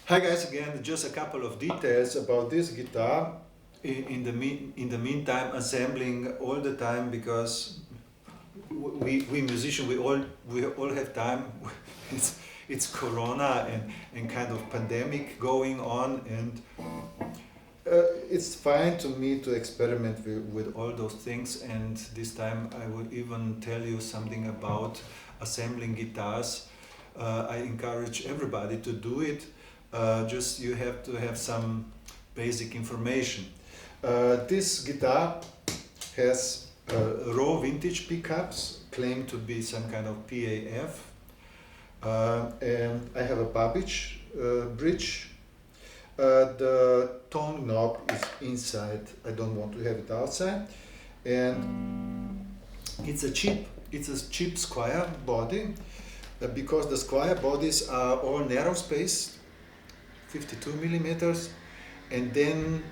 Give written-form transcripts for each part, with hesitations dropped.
Hi guys, again, just a couple of details about this guitar. In the meantime, assembling all the time because we musicians we all have time. It's it's Corona and kind of pandemic going on, and it's fine to me to experiment with all those things. And this time, I will even tell you something about assembling guitars. I encourage everybody to do it. Just you have to have some basic information. This guitar has raw vintage pickups, claimed to be some kind of PAF, and I have a Babbage bridge. The tone knob is inside. I don't want to have it outside, and it's a cheap square body because the square bodies are all narrow space, 52 millimeters, and then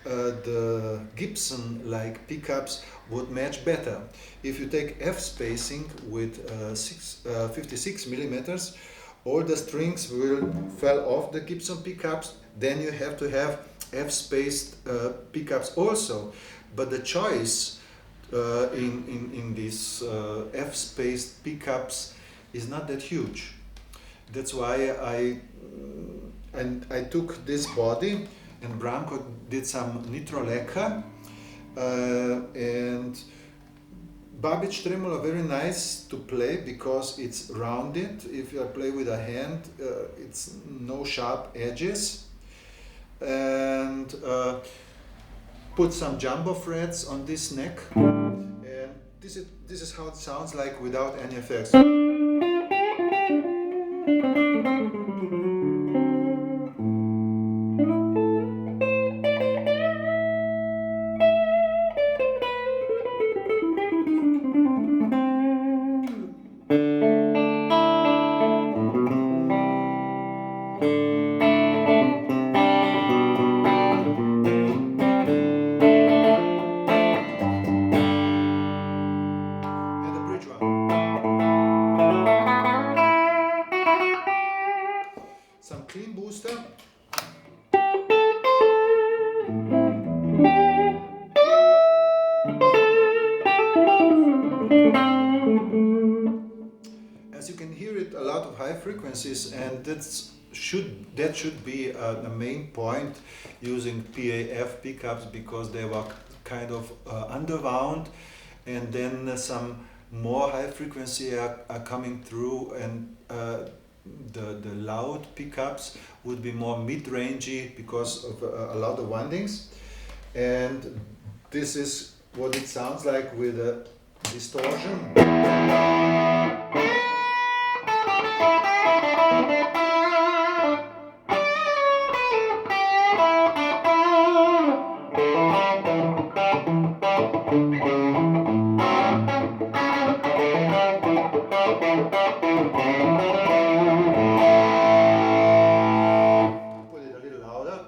the Gibson like pickups would match better. If you take F spacing with 56 millimeters, all the strings will fall off the Gibson pickups. Then you have to have F spaced pickups also. But the choice in these F spaced pickups is not that huge. That's why I took this body, and Branko did some nitro lacquer, and Babbage tremolo very nice to play because it's rounded. If you play with a hand, it's no sharp edges, and put some jumbo frets on this neck, and this is how it sounds like without any effects. And the bridge one. Some clean booster. As you can hear it, a lot of high frequencies, and that should be the main point using PAF pickups, because they were kind of underwound, and then some more high frequency are coming through, and the loud pickups would be more mid-rangey because of a lot of windings, and this is what it sounds like with a distortion. Put it a little louder.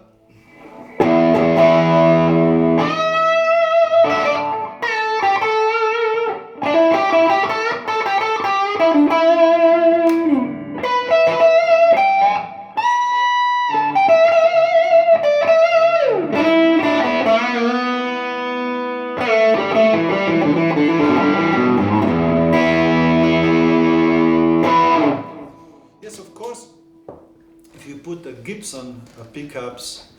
Yes, of course, if you put the Gibson pickups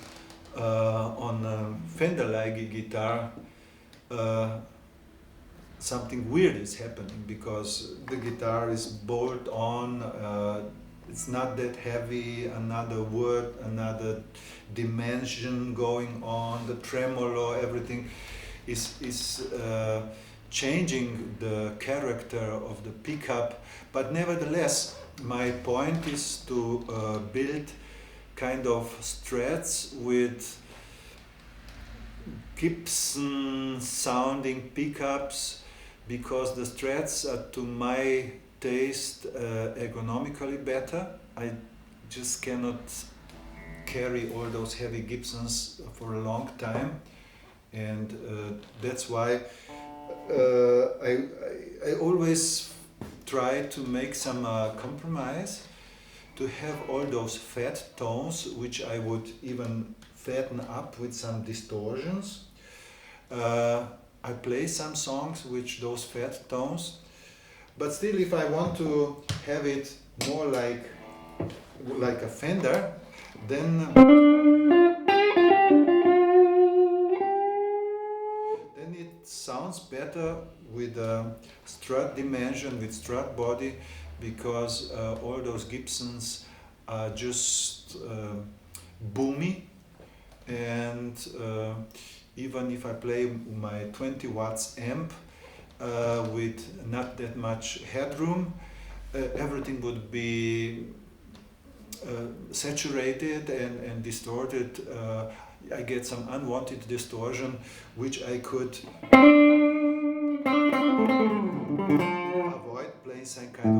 on a Fender-like guitar, uh, something weird is happening because the guitar is bolt on. It's not that heavy. Another word, another dimension going on. The tremolo, everything is changing the character of the pickup. But nevertheless, my point is to build kind of strats with Gibson sounding pickups, because the strats are, to my taste, ergonomically better. I just cannot carry all those heavy Gibsons for a long time, and that's why I always try to make some compromise to have all those fat tones, which I would even fatten up with some distortions. I play some songs with those fat tones, but still, if I want to have it more like a Fender, then it sounds better with a strut dimension, with strut body, because all those Gibsons are just boomy, and even if I play my 20 watts amp with not that much headroom, everything would be saturated and distorted. I get some unwanted distortion, which I could avoid playing some kind